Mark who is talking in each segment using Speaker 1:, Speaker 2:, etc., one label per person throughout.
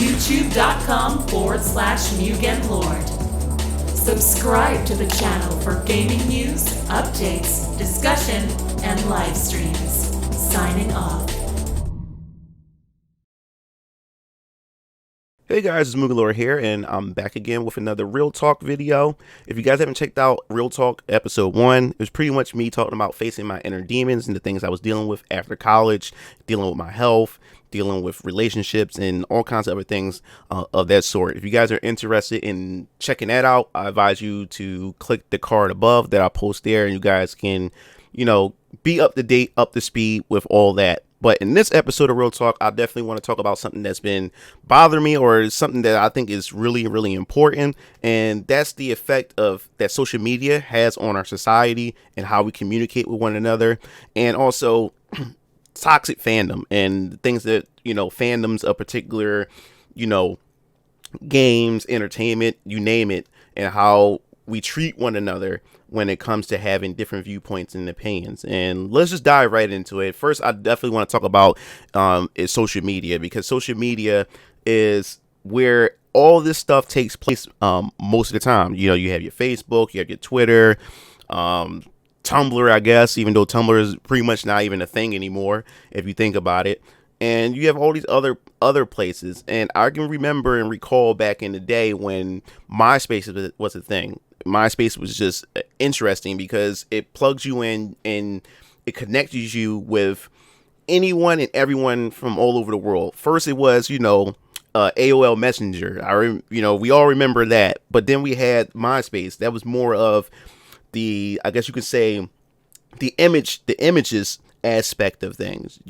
Speaker 1: youtube.com/MugenLord. Subscribe to the channel for gaming news, updates, discussion, and live streams. Signing off.
Speaker 2: Hey guys, it's MugenLord here, and I'm back again with another Real Talk video. If you guys haven't checked out Real Talk episode 1, it was pretty much me talking about facing my inner demons and the things I was dealing with after college, dealing with my health, dealing with relationships, and all kinds of other things of that sort. If you guys are interested in checking that out, I advise you to click the card above that I post there, and you guys can, be up to date, up to speed with all that. But in this episode of Real Talk, I definitely want to talk about something that's been bothering me, or something that I think is really, really important. And that's the effect of that social media has on our society and how we communicate with one another. And also toxic fandom and things that, fandoms of particular, games, entertainment, you name it, and how we treat one another when it comes to having different viewpoints and opinions. And let's just dive right into it. First, I definitely want to talk about is social media, because social media is where all this stuff takes place most of the time. You have your Facebook, you have your Twitter, Tumblr, I guess, even though Tumblr is pretty much not even a thing anymore if you think about it. And you have all these other places. And I can remember and recall back in the day when MySpace was a thing. MySpace was just interesting because it plugs you in and it connects you with anyone and everyone from all over the world. First, it was, AOL Messenger. We all remember that. But then we had MySpace. That was more of the, I guess you could say, the images aspect of things.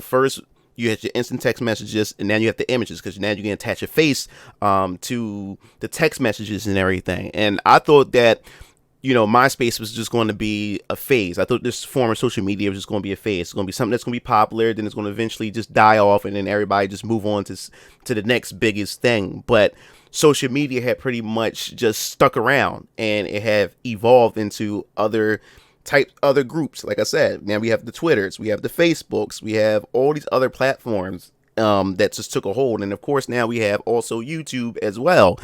Speaker 2: First, you had your instant text messages, and then you have the images, because now you can attach your face to the text messages and everything. And I thought that, MySpace was just going to be a phase. I thought this form of social media was just going to be a phase. It's going to be something that's going to be popular, then it's going to eventually just die off, and then everybody just move on to the next biggest thing. But social media had pretty much just stuck around, and it have evolved into other groups. Like I said, now we have the Twitters, we have the Facebooks, we have all these other platforms that just took a hold. And of course, now we have also YouTube as well.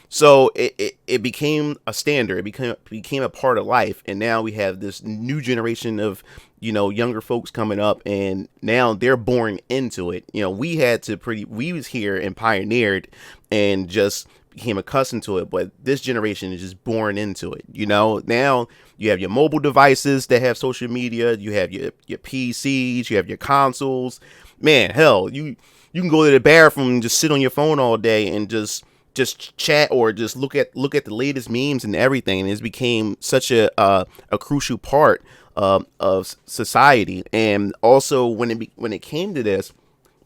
Speaker 2: So it became a standard. It became a part of life. And now we have this new generation of, younger folks coming up, and now they're born into it. We was here and pioneered and just became accustomed to it, but this generation is just born into it. Now you have your mobile devices that have social media, you have your PCs, you have your consoles. Man, hell, you can go to the bathroom and just sit on your phone all day and just chat, or just look at the latest memes and everything. And it's became such a crucial part of society. And also when it came to this,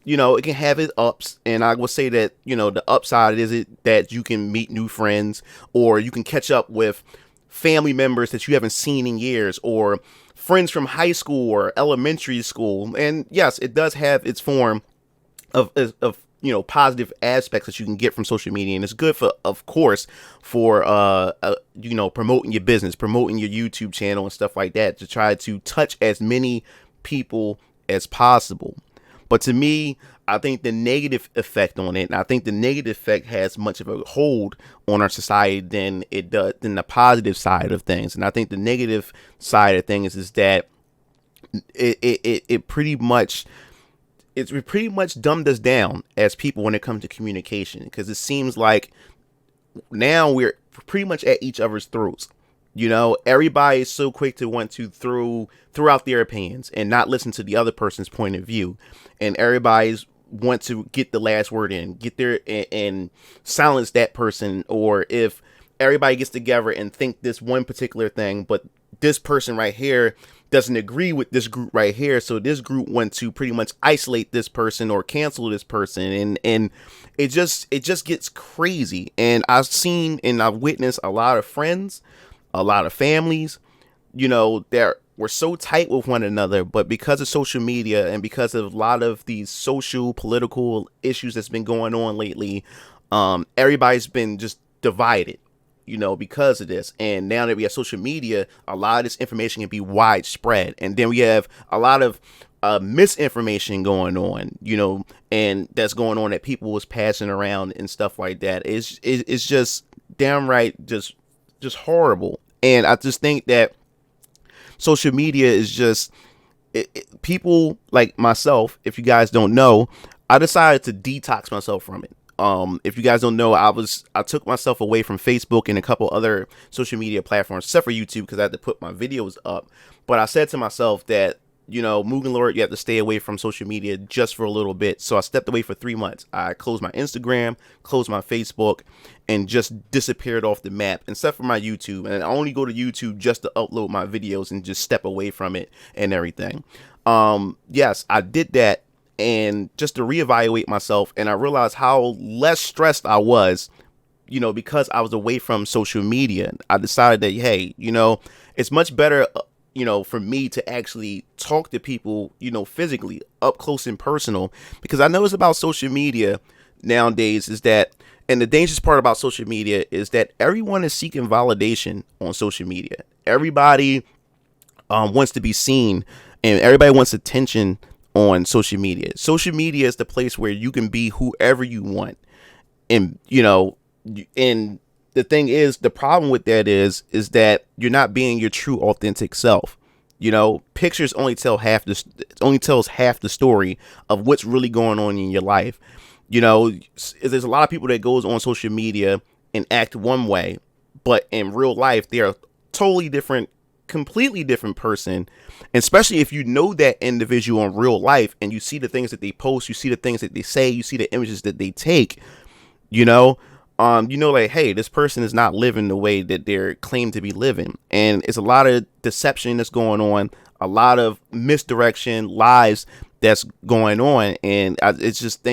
Speaker 2: it can have its ups, and I will say that, the upside is that you can meet new friends, or you can catch up with family members that you haven't seen in years, or friends from high school or elementary school. And yes, it does have its form of positive aspects that you can get from social media, and it's good for promoting your business, promoting your YouTube channel and stuff like that, to try to touch as many people as possible. But to me, I think the negative effect on it, and I think the negative effect has much of a hold on our society than the positive side of things. And I think the negative side of things is that it pretty much dumbed us down as people when it comes to communication, because it seems like now we're pretty much at each other's throats. Everybody is so quick to want to throw out their opinions and not listen to the other person's point of view. And everybody's want to get the last word in, get there and silence that person. Or if everybody gets together and think this one particular thing, but this person right here doesn't agree with this group right here, so this group wants to pretty much isolate this person or cancel this person. And it just gets crazy. And I've seen and I've witnessed a lot of friends, a lot of families, that were so tight with one another, but because of social media and because of a lot of these social political issues that's been going on lately, everybody's been just divided, because of this. And now that we have social media, a lot of this information can be widespread. And then we have a lot of misinformation going on, and that's going on that people was passing around and stuff like that. It's just downright just horrible. And I just think that social media is just people like myself. If you guys don't know, I decided to detox myself from it. If you guys don't know, I took myself away from Facebook and a couple other social media platforms, except for YouTube, because I had to put my videos up. But I said to myself that, MugenLord, you have to stay away from social media just for a little bit. So I stepped away for 3 months. I closed my Instagram, closed my Facebook, and just disappeared off the map, except for my YouTube. And I only go to YouTube just to upload my videos and just step away from it and everything. Yes, I did that, and just to reevaluate myself, and I realized how less stressed I was, because I was away from social media. I decided that, hey, it's much better, for me to actually talk to people, physically, up close and personal, because I notice about social media nowadays is that, and the dangerous part about social media is that everyone is seeking validation on social media. Everybody wants to be seen, and everybody wants attention on social media. Social media is the place where you can be whoever you want. And, and the thing is, the problem with that is that you're not being your true authentic self. Pictures only tells half the story of what's really going on in your life. There's a lot of people that goes on social media and act one way, but in real life, they're a totally different, completely different person. And especially if you know that individual in real life and you see the things that they post, you see the things that they say, you see the images that they take, like, hey, this person is not living the way that they're claimed to be living. And it's a lot of deception that's going on, a lot of misdirection, lies that's going on. And it's just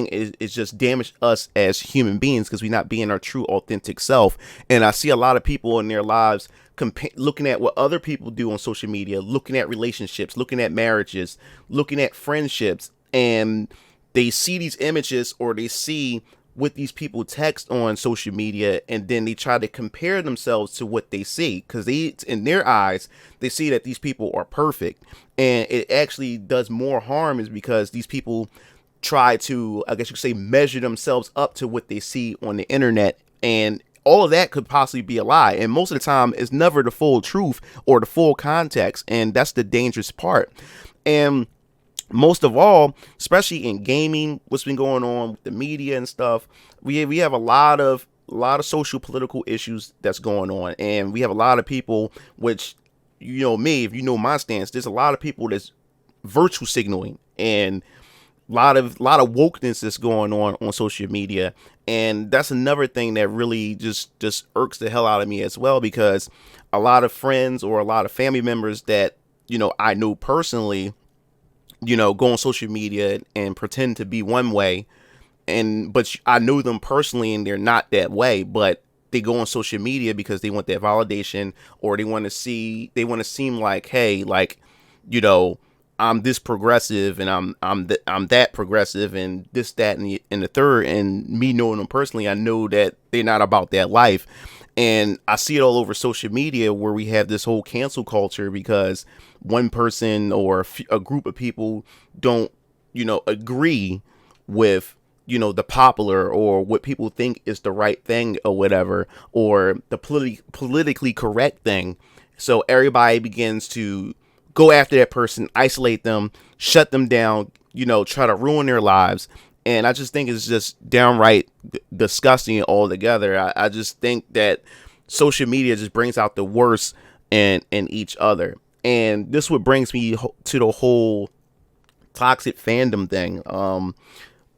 Speaker 2: damaged us as human beings because we're not being our true authentic self. And I see a lot of people in their lives looking at what other people do on social media, looking at relationships, looking at marriages, looking at friendships, and they see these images, or they see what these people text on social media, and then they try to compare themselves to what they see, because in their eyes, they see that these people are perfect. And it actually does more harm, is because these people try to, I guess you could say, measure themselves up to what they see on the internet, and all of that could possibly be a lie. And most of the time, it's never the full truth or the full context, and that's the dangerous part. And most of all, especially in gaming, what's been going on with the media and stuff, we have a lot of social political issues that's going on, and we have a lot of people, which, me, if you know my stance, there's a lot of people that's virtue signaling, and a lot of wokeness that's going on social media. And that's another thing that really just irks the hell out of me as well, because a lot of friends or a lot of family members that I know personally, go on social media and pretend to be one way, but I know them personally and they're not that way, but they go on social media because they want that validation, or they want to seem like, hey, like, I'm this progressive, and I'm that progressive, and this, that, and the third. And me knowing them personally, I know that they're not about that life. And I see it all over social media, where we have this whole cancel culture because one person or a group of people don't, agree with, the popular, or what people think is the right thing, or whatever, or the politically correct thing. So everybody begins to go after that person, isolate them, shut them down, try to ruin their lives. And I just think it's just downright disgusting altogether. I just think that social media just brings out the worst in each other. And this what brings me to the whole toxic fandom thing.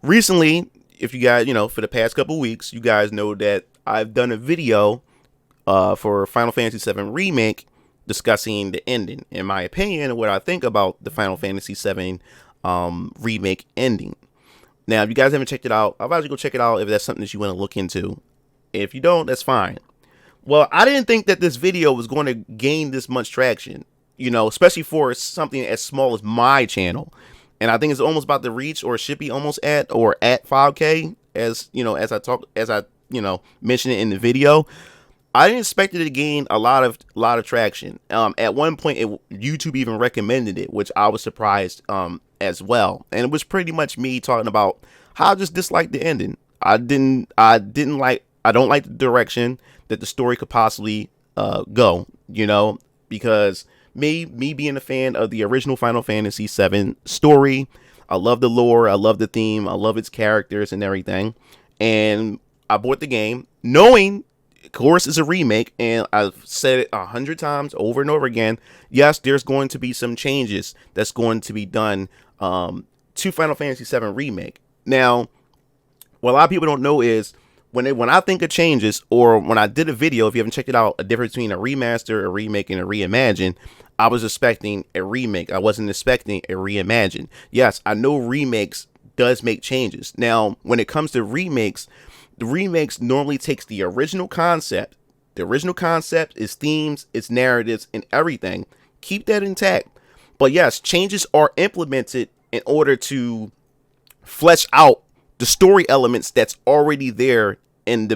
Speaker 2: Recently, if you guys, for the past couple weeks, you guys know that I've done a video for Final Fantasy VII Remake discussing the ending, in my opinion, and what I think about the Final Fantasy VII Remake ending. Now, if you guys haven't checked it out, I'll advise you go check it out if that's something that you want to look into. If you don't, that's fine. Well, I didn't think that this video was going to gain this much traction, especially for something as small as my channel. And I think it's almost about to reach, or should be almost at 5K, as I mentioned it in the video. I didn't expect it to gain a lot of traction. At one point, YouTube even recommended it, which I was surprised as well. And it was pretty much me talking about how I just disliked the ending. I don't like the direction that the story could possibly go, because me being a fan of the original Final Fantasy VII story, I love the lore, I love the theme, I love its characters and everything. And I bought the game knowing, of course, it's a remake, and I've said it 100 times over and over again. Yes, there's going to be some changes that's going to be done to Final Fantasy VII Remake. Now, what a lot of people don't know is when I think of changes, or when I did a video, if you haven't checked it out, a difference between a remaster, a remake, and a reimagine, I was expecting a remake. I wasn't expecting a reimagine. Yes, I know remakes does make changes. Now, when it comes to remakes, the remakes normally takes the original concept. The original concept, its themes, its narratives, and everything. Keep that intact. But yes, changes are implemented in order to flesh out the story elements that's already there in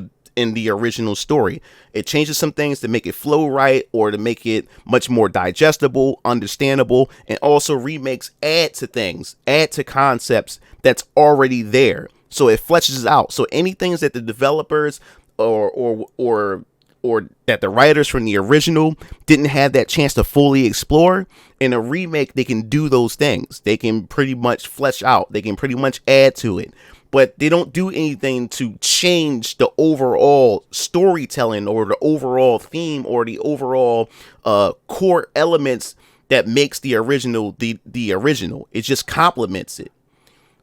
Speaker 2: the original story. It changes some things to make it flow right, or to make it much more digestible, understandable, and also remakes add to things, add to concepts that's already there. So it fleshes out. So anything that the developers or that the writers from the original didn't have that chance to fully explore, in a remake they can do those things. They can pretty much flesh out. They can pretty much add to it. But they don't do anything to change the overall storytelling or the overall theme or the overall core elements that makes the original the original. It just complements it.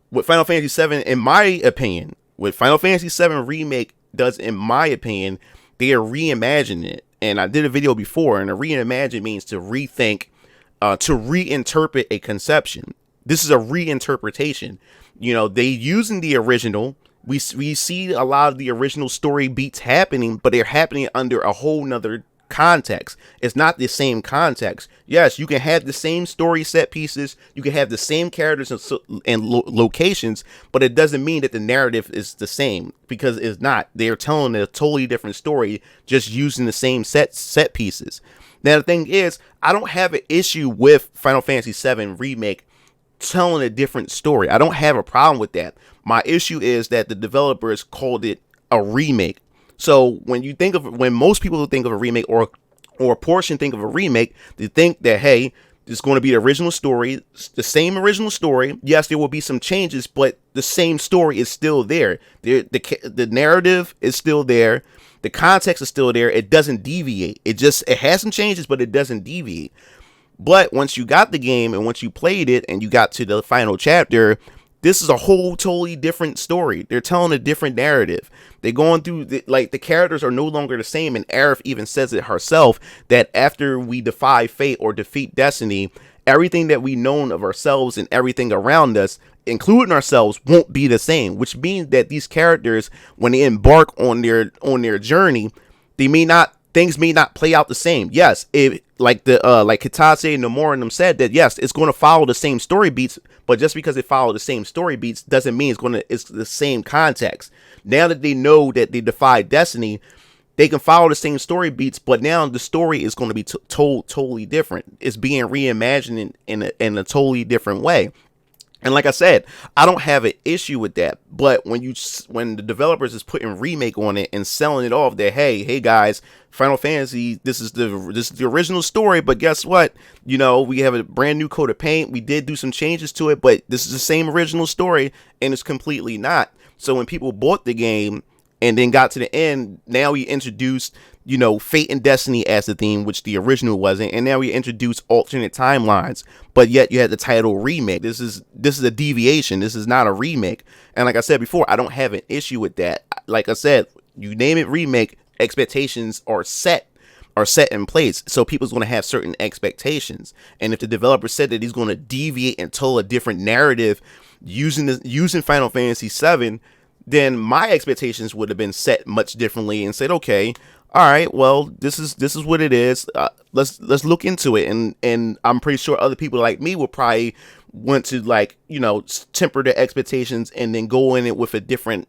Speaker 2: With Final Fantasy VII, in my opinion, what Final Fantasy VII Remake does, in my opinion, they are reimagining it. And I did a video before, and a reimagine means to rethink, to reinterpret a conception. This is a reinterpretation. They using the original. We see a lot of the original story beats happening, but they're happening under a whole nother context. It's not the same context. Yes, you can have the same story set pieces, you can have the same characters and locations, but it doesn't mean that the narrative is the same, because it's not. They're telling a totally different story, just using the same set pieces. Now the thing is, I don't have an issue with Final Fantasy VII Remake telling a different story. I don't have a problem with that. My issue is that the developers called it a remake. So when most people think of a remake, or a portion think of a remake, they think that, hey, it's going to be the original story, the same original story. Yes, there will be some changes, but the same story is still there. The narrative is still there. The context is still there. It doesn't deviate. It has some changes, but it doesn't deviate. But once you got the game and once you played it and you got to the final chapter, this is a whole totally different story. They're telling a different narrative. They're going through the characters are no longer the same. And Aerith even says it herself, that after we defy fate or defeat destiny, everything that we known of ourselves and everything around us, including ourselves, won't be the same. Which means that these characters, when they embark on their journey, things may not play out the same. Yes, like Kitase and Nomura and them said, that yes, it's going to follow the same story beats, but just because it followed the same story beats doesn't mean it's the same context. Now that they know that they defied destiny, they can follow the same story beats, but now the story is going to be told totally different. It's being reimagined in a totally different way. And like I said, I don't have an issue with that. But when the developers is putting remake on it and selling it off, that hey guys, Final Fantasy, this is the original story, but guess what? We have a brand new coat of paint. We did do some changes to it, but this is the same original story, and it's completely not. So when people bought the game and then got to the end, now we introduced fate and destiny as the theme, which the original wasn't, and now we introduce alternate timelines, but yet you had the title remake. This is a deviation. This is not a remake. And like I said before, I don't have an issue with that. Like I said, you name it remake, expectations are set in place, so people's going to have certain expectations. And if the developer said that he's going to deviate and tell a different narrative using Final Fantasy VII, then my expectations would have been set much differently and said, okay, all right, well, this is what it is. Let's look into it, and I'm pretty sure other people like me will probably want to temper their expectations and then go in it with a different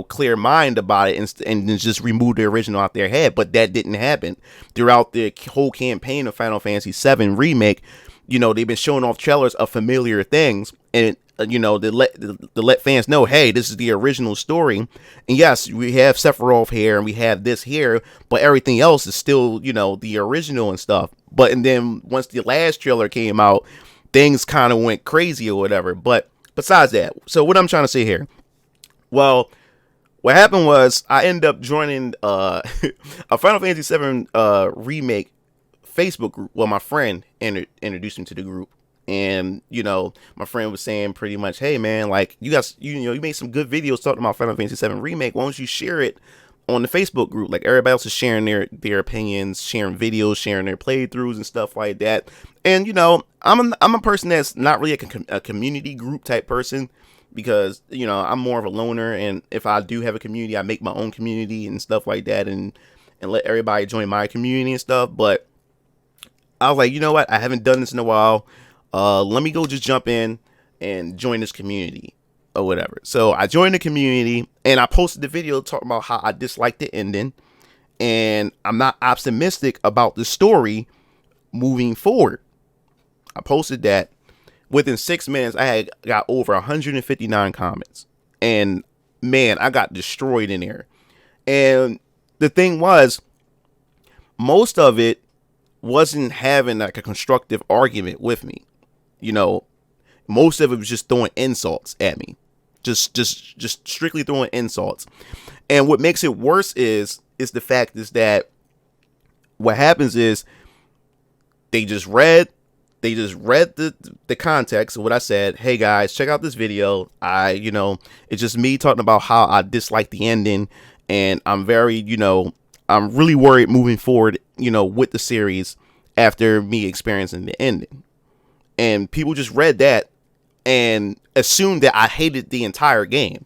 Speaker 2: clear mind about it, and then just remove the original out their head. But that didn't happen throughout the whole campaign of Final Fantasy VII Remake. They've been showing off trailers of familiar things, and to let fans know, hey, this is the original story. And yes, we have Sephiroth here and we have this here, but everything else is still, the original and stuff. And then once the last trailer came out, things kind of went crazy or whatever. But besides that, so what I'm trying to say here, well, what happened was I ended up joining a Final Fantasy VII remake Facebook group. Well, my friend introduced me to the group. And, my friend was saying pretty much, hey, man, like, you guys, you made some good videos talking about Final Fantasy VII Remake. Why don't you share it on the Facebook group? Like, everybody else is sharing their opinions, sharing videos, sharing their playthroughs and stuff like that. And, I'm a person that's not really a community group type person because, I'm more of a loner. And if I do have a community, I make my own community and stuff like that and let everybody join my community and stuff. But I was like, you know what? I haven't done this in a while. Let me go just jump in and join this community or whatever. So I joined the community and I posted the video talking about how I disliked the ending and I'm not optimistic about the story moving forward. I posted that. Within 6 minutes, I had got over 159 comments. And man, I got destroyed in there. And the thing was, most of it wasn't having like a constructive argument with me. Most of it was just throwing insults at me, just strictly throwing insults. And what makes it worse is the fact is that what happens is they just read the context of what I said. Hey guys, check out this video. It's just me talking about how I dislike the ending, and I'm very, I'm really worried moving forward, with the series after me experiencing the ending. And people just read that and assumed that I hated the entire game.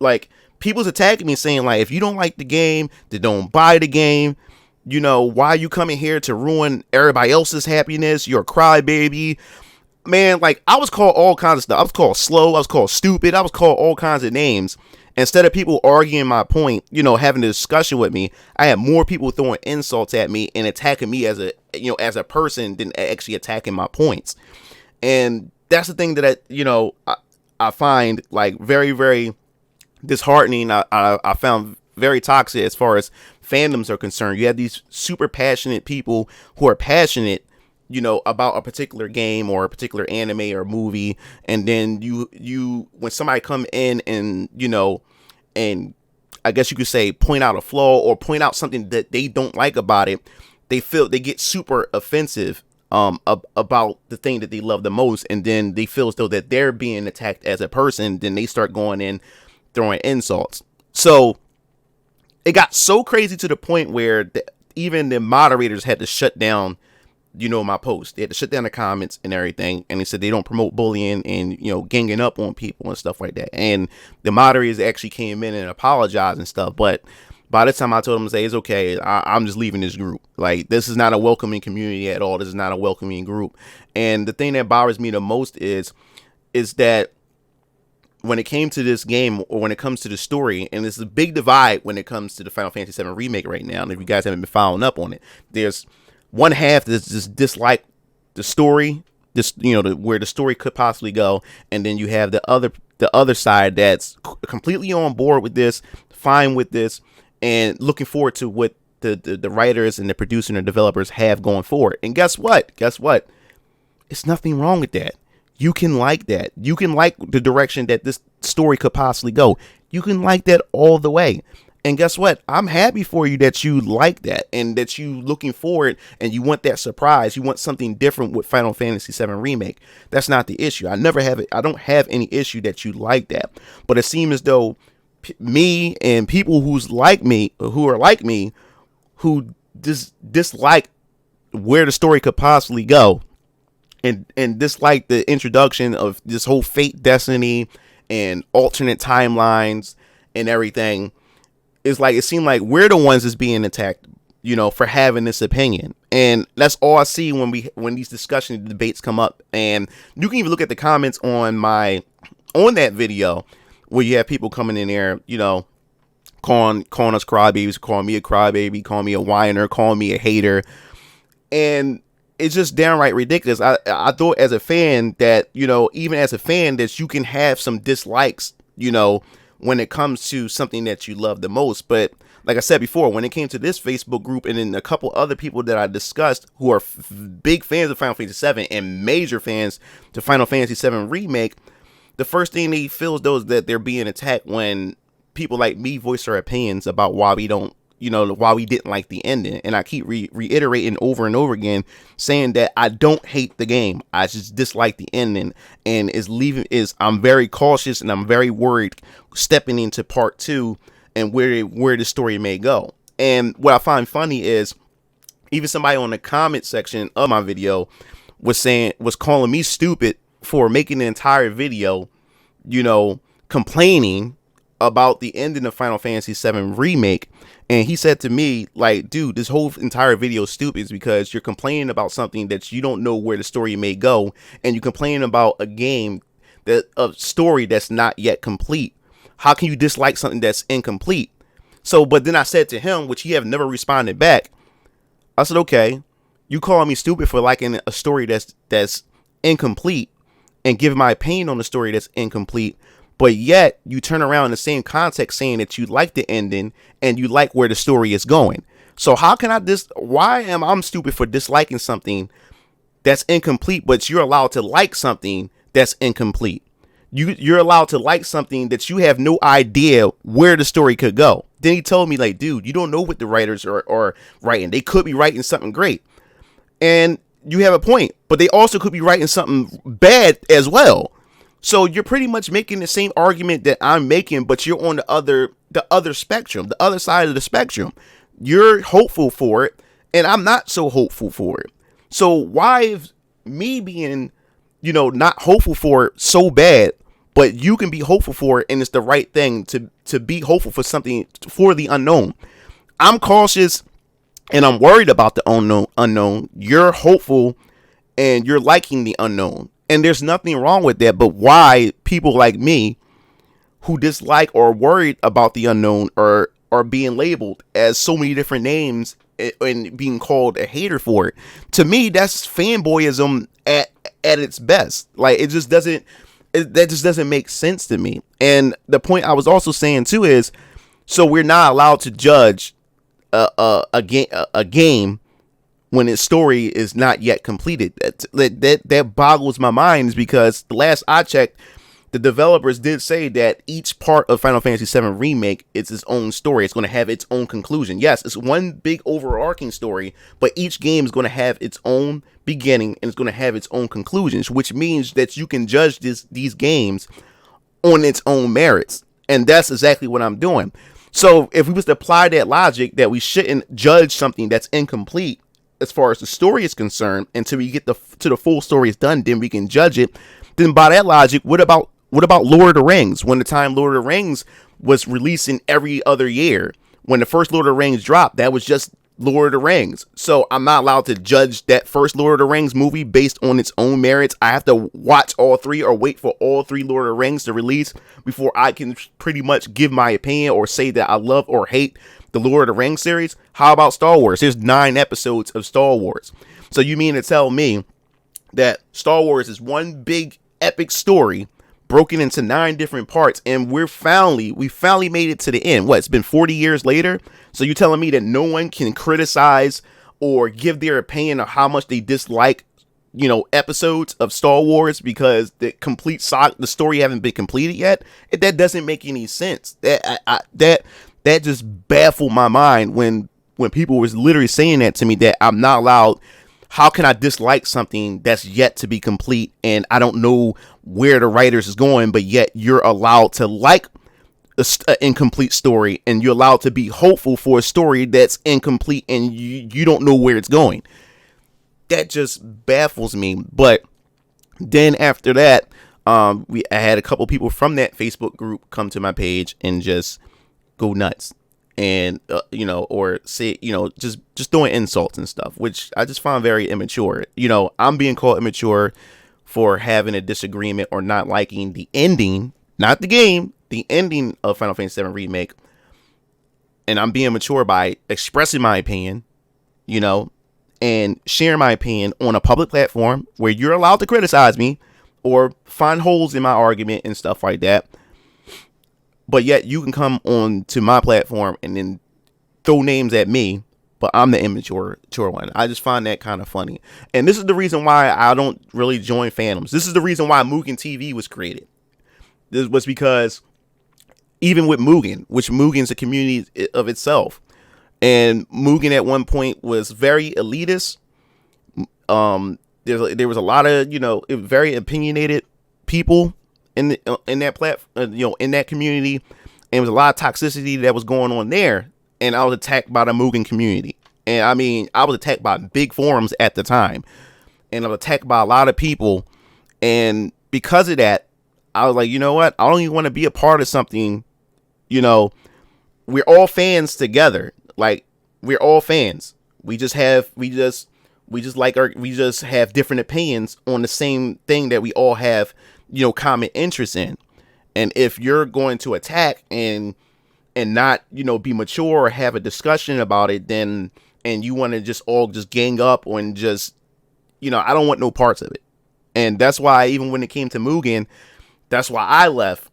Speaker 2: Like, people's attacking me saying, like, if you don't like the game, then don't buy the game. Why are you coming here to ruin everybody else's happiness? You're a crybaby. Man, like, I was called all kinds of stuff. I was called slow. I was called stupid. I was called all kinds of names. Instead of people arguing my point, having a discussion with me, I had more people throwing insults at me and attacking me as a person than actually attacking my points. And that's the thing that I find like very, very disheartening. I found very toxic as far as fandoms are concerned. You have these super passionate people who are passionate, about a particular game or a particular anime or movie, and then you when somebody come in and and I guess you could say point out a flaw or point out something that they don't like about it, they get super offensive about the thing that they love the most, and then they feel as though that they're being attacked as a person. Then they start going in throwing insults. So it got so crazy to the point where even the moderators had to shut down my post. They had to shut down the comments and everything, and they said they don't promote bullying and ganging up on people and stuff like that. And the moderators actually came in and apologized and stuff, but by the time I told them to say it's okay, I'm just leaving this group. Like, this is not a welcoming community at all. This is not a welcoming group. And the thing that bothers me the most is that when it came to this game, or when it comes to the story, and there's a big divide when it comes to the Final Fantasy VII Remake right now, and if you guys haven't been following up on it, there's one half that's just dislike the story, where the story could possibly go, and then you have the other side that's completely on board with this, fine with this, and looking forward to what the writers and the producer and the developers have going forward. And guess what? It's nothing wrong with that. You can like that. You can like the direction that this story could possibly go. You can like that all the way. And guess what? I'm happy for you that you like that and that you looking forward and you want that surprise. You want something different with Final Fantasy VII Remake. That's not the issue. I don't have any issue that you like that. But it seems as though me and people who are like me, who dislike where the story could possibly go, and dislike the introduction of this whole fate destiny and alternate timelines and everything, is like, it seemed like we're the ones that's being attacked, for having this opinion. And that's all I see when these discussion debates come up. And you can even look at the comments on that video, where you have people coming in there, calling us crybabies, calling me a crybaby, calling me a whiner, calling me a hater. And it's just downright ridiculous. I thought as a fan that, even as a fan, that you can have some dislikes, when it comes to something that you love the most. But like I said before, when it came to this Facebook group and then a couple other people that I discussed who are big fans of Final Fantasy VII and major fans to Final Fantasy VII Remake, the first thing they feel is those that they're being attacked when people like me voice our opinions about why we don't, why we didn't like the ending. And I keep reiterating over and over again, saying that I don't hate the game. I just dislike the ending, and I'm very cautious and I'm very worried stepping into part 2 and where the story may go. And what I find funny is even somebody on the comment section of my video was calling me stupid for making the entire video, complaining about the ending of Final Fantasy VII Remake. And he said to me, like, dude, this whole entire video is stupid because you're complaining about something that you don't know where the story may go, and you're complaining about a story that's not yet complete. How can you dislike something that's incomplete? So, but then I said to him, which he have never responded back, I said, okay, you calling me stupid for liking a story that's incomplete and giving my opinion on the story that's incomplete, but yet you turn around in the same context saying that you like the ending and you like where the story is going. So how can why am I stupid for disliking something that's incomplete, but you're allowed to like something that's incomplete? You're allowed to like something that you have no idea where the story could go. Then he told me, like, dude, you don't know what the writers are writing. They could be writing something great. And you have a point, but they also could be writing something bad as well. So you're pretty much making the same argument that I'm making, but you're on the other spectrum, the other side of the spectrum. You're hopeful for it, and I'm not so hopeful for it. So why is me being, not hopeful for it so bad, but you can be hopeful for it, and it's the right thing to be hopeful for something, for the unknown? I'm cautious and I'm worried about the unknown. You're hopeful and you're liking the unknown. And there's nothing wrong with that, but why people like me who dislike or worried about the unknown are being labeled as so many different names and being called a hater for it? To me, that's fanboyism at its best. Like, that just doesn't make sense to me. And the point I was also saying too is, so we're not allowed to judge a game when its story is not yet completed. That boggles my mind, is because the last I checked, the developers did say that each part of Final Fantasy VII Remake is its own story. It's going to have its own conclusion. Yes, it's one big overarching story, but each game is going to have its own beginning and it's going to have its own conclusions, which means that you can judge these games on its own merits. And that's exactly what I'm doing. So if we was to apply that logic that we shouldn't judge something that's incomplete as far as the story is concerned until we get to the full story is done, then we can judge it. Then by that logic, what about Lord of the Rings? When the time Lord of the Rings was releasing every other year, when the first Lord of the Rings dropped, that was just Lord of the Rings. So I'm not allowed to judge that first Lord of the Rings movie based on its own merits. I have to watch all three or wait for all three Lord of the Rings to release before I can pretty much give my opinion or say that I love or hate the Lord of the Rings series. How about Star Wars? There's 9 episodes of Star Wars. So you mean to tell me that Star Wars is one big epic story broken into 9 different parts, and we finally made it to the end? What, it's been 40 years later? So you're telling me that no one can criticize or give their opinion of how much they dislike, episodes of Star Wars because the story haven't been completed yet? That doesn't make any sense. That just baffled my mind when people was literally saying that to me, that I'm not allowed. How can I dislike something that's yet to be complete and I don't know where the writers is going, but yet you're allowed to like an incomplete story and you're allowed to be hopeful for a story that's incomplete and you don't know where it's going? That just baffles me. But then after that, I had a couple people from that Facebook group come to my page and just go nuts. And or say, just doing insults and stuff, which I just find very immature. I'm being called immature for having a disagreement or not liking the ending, not the game, the ending of Final Fantasy VII Remake. And I'm being mature by expressing my opinion, and sharing my opinion on a public platform where you're allowed to criticize me or find holes in my argument and stuff like that. But yet you can come on to my platform and then throw names at me, but I'm the immature one. I just find that kind of funny. And this is the reason why I don't really join fandoms. This is the reason why Mugen TV was created. This was because even with Mugen, which Mugen's a community of itself, and Mugen at one point was very elitist. There was a lot of, very opinionated people in that platform, in that community, and there was a lot of toxicity that was going on there. And I was attacked by the Mugen community, and I mean, I was attacked by big forums at the time, and I was attacked by a lot of people, and because of that, I was like, you know what? I don't even want to be a part of something. We're all fans together. Like, we're all fans. We just have different opinions on the same thing that we all have, common interest in. And if you're going to attack and not, be mature or have a discussion about it, then, and you want to just all just gang up and just, I don't want no parts of it. And that's why, even when it came to Mugen, that's why I left,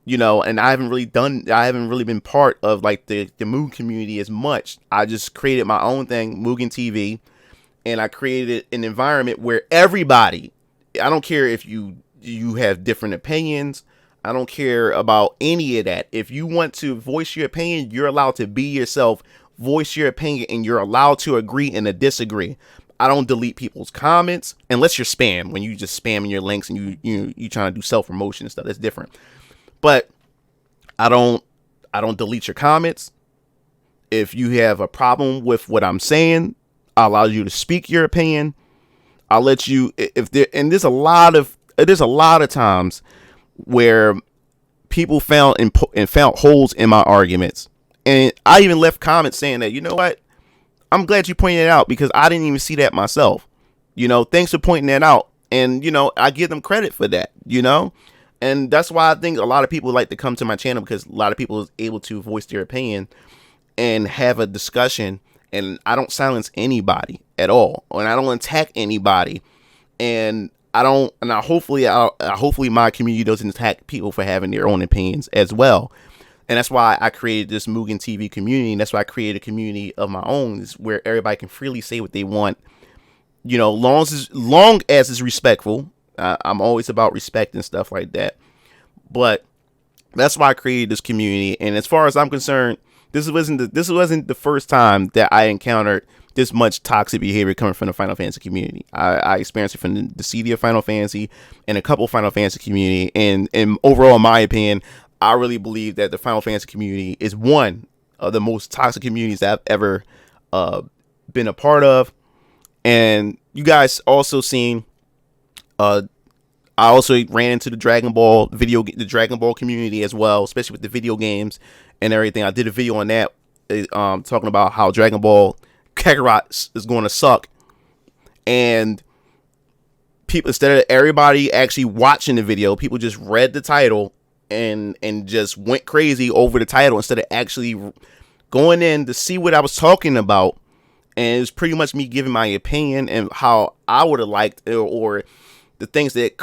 Speaker 2: and I haven't really been part of like the Mugen community as much. I just created my own thing, Mugen TV, and I created an environment where everybody, I don't care if you have different opinions, I don't care about any of that. If you want to voice your opinion, you're allowed to be yourself, voice your opinion, and you're allowed to agree and to disagree. I don't delete people's comments unless you're spam. When you just spamming your links and you trying to do self promotion and stuff, that's different. But I don't delete your comments. If you have a problem with what I'm saying, I allow you to speak your opinion. I'll let you, and there's a lot of times where people found holes in my arguments, and I even left comments saying that, you know what, I'm glad you pointed it out because I didn't even see that myself. Thanks for pointing that out, and I give them credit for that. And that's why I think a lot of people like to come to my channel, because a lot of people is able to voice their opinion and have a discussion, and I don't silence anybody at all, and I don't attack anybody, and hopefully my community doesn't attack people for having their own opinions as well. And that's why I created this Mugen TV community, and that's why I created a community of my own, is where everybody can freely say what they want, long as it's respectful. I'm always about respect and stuff like that. But that's why I created this community. And as far as I'm concerned, this wasn't the first time that I encountered this much toxic behavior coming from the Final Fantasy community. I experienced it from the CD of Final Fantasy and a couple Final Fantasy community. And overall, in my opinion, I really believe that the Final Fantasy community is one of the most toxic communities that I've ever been a part of. And you guys also seen, I also ran into the Dragon Ball community as well, especially with the video games and everything. I did a video on that, talking about how Dragon Ball Kakarot is going to suck, and people, instead of everybody actually watching the video, people just read the title and just went crazy over the title instead of actually going in to see what I was talking about. And it's pretty much me giving my opinion and how I would have liked, or the things that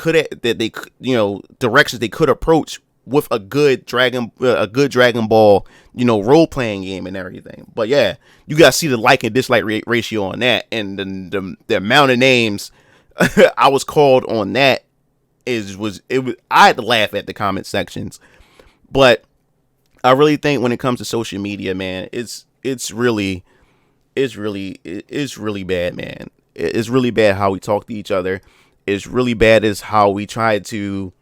Speaker 2: directions they could approach with a good Dragon Ball, role playing game and everything. But yeah, you guys see the like and dislike ratio on that, and the amount of names I was called on that I had to laugh at the comment sections. But I really think when it comes to social media, man, it's really bad, man. It's really bad how we talk to each other. It's really bad is how we try to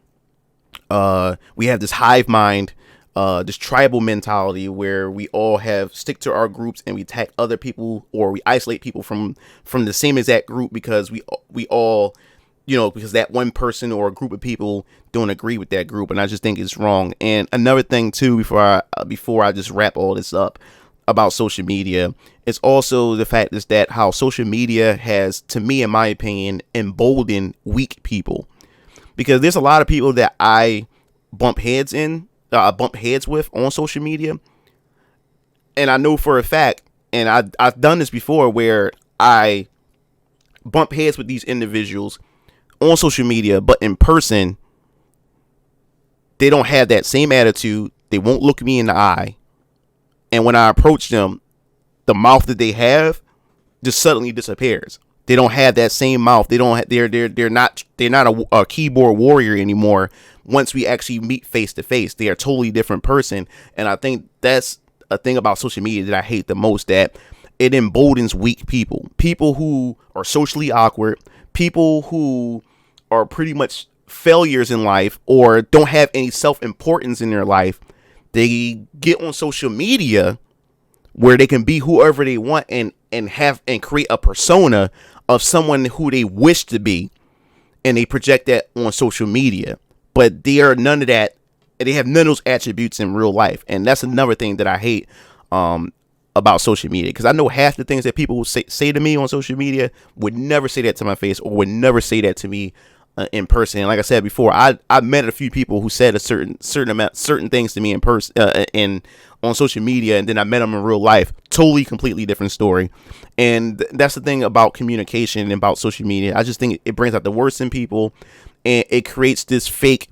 Speaker 2: we have this hive mind, this tribal mentality where we all stick to our groups and we attack other people, or we isolate people from the same exact group because we all, because that one person or a group of people don't agree with that group. And I just think it's wrong. And another thing too, before I just wrap all this up about social media, it's also the fact is that how social media has, to me, in my opinion, emboldened weak people. Because there's a lot of people that I bump heads with on social media, and I know for a fact, and I've done this before, where I bump heads with these individuals on social media, but in person, they don't have that same attitude. They won't look me in the eye. And when I approach them, the mouth that they have just suddenly disappears. They don't have that same mouth. They don't. They're not a keyboard warrior anymore. Once we actually meet face to face, they are a totally different person. And I think that's a thing about social media that I hate the most. That it emboldens weak people, people who are socially awkward, people who are pretty much failures in life or don't have any self-importance in their life. They get on social media where they can be whoever they want and create a persona of someone who they wish to be, and they project that on social media. But they are none of that. They have none of those attributes in real life, and that's another thing that I hate about social media, because I know half the things that people will say to me on social media would never say that to my face, or would never say that to me in person. And like I said before, I met a few people who said certain things to me in person on social media, and then I met them in real life. Totally, completely different story. And that's the thing about communication and about social media. I just think it brings out the worst in people, and it creates this fake.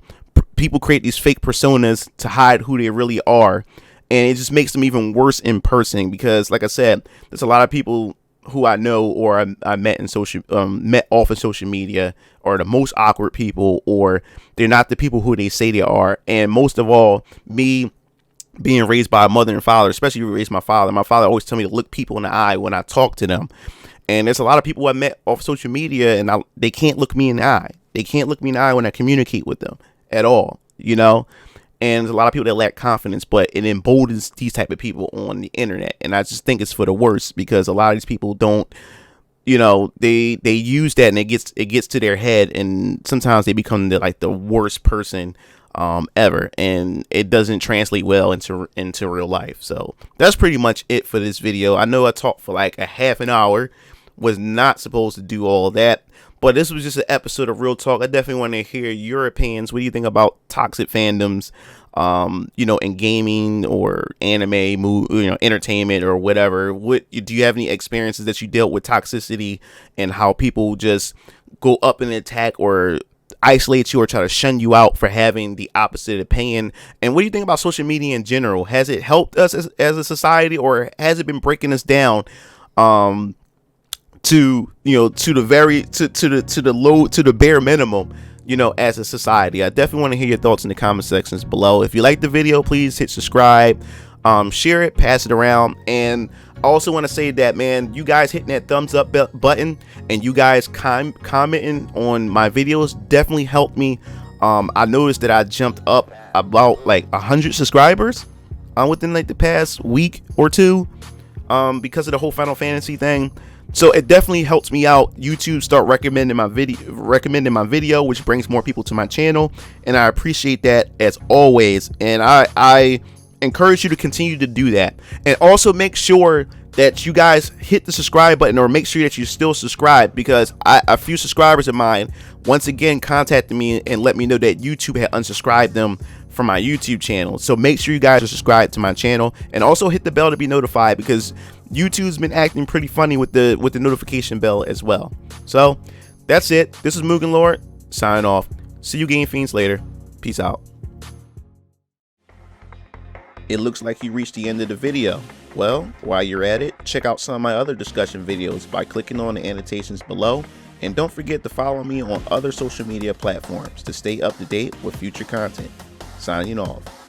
Speaker 2: People create these fake personas to hide who they really are, and it just makes them even worse in person. Because, like I said, there's a lot of people who I know or I met met off of social media are the most awkward people, or they're not the people who they say they are. And most of all, me being raised by a mother and father, especially raised my father always told me to look people in the eye when I talk to them. And there's a lot of people I met off social media, and they can't look me in the eye. They can't look me in the eye when I communicate with them at all, you know. And there's a lot of people that lack confidence, but it emboldens these type of people on the internet. And I just think it's for the worst, because a lot of these people don't, you know, they use that, and it gets to their head, and sometimes they become the worst person ever, and it doesn't translate well into real life. So that's pretty much it for this video. I know I talked for like a half an hour, was not supposed to do all that, but this was just an episode of Real Talk. I definitely want to hear your opinions. What do you think about toxic fandoms, you know, in gaming or anime, entertainment or whatever? Do you have any experiences that you dealt with toxicity and how people just go up and attack or isolate you or try to shun you out for having the opposite opinion? And what do you think about social media in general? Has it helped us as a society, or has it been breaking us down to the bare minimum, you know, as a society? I definitely want to hear your thoughts in the comment sections below. If you like the video, please hit subscribe, share it, pass it around. And I also want to say that, man, you guys hitting that thumbs up button and you guys commenting on my videos definitely helped me. I noticed that I jumped up about like 100 subscribers within like the past week or two because of the whole Final Fantasy thing. So it definitely helps me out. YouTube start recommending my video, which brings more people to my channel, and I appreciate that as always. And I encourage you to continue to do that, and also make sure that you guys hit the subscribe button, or make sure that you still subscribe, because a few subscribers of mine once again contacted me and let me know that YouTube had unsubscribed them from my YouTube channel. So make sure you guys are subscribed to my channel, and also hit the bell to be notified, because YouTube's been acting pretty funny with the notification bell as well. So that's it. This is MugenLord signing off. See you game fiends later. Peace out. It looks like you reached the end of the video. Well, while you're at it, check out some of my other discussion videos by clicking on the annotations below, and don't forget to follow me on other social media platforms to stay up to date with future content. Signing off.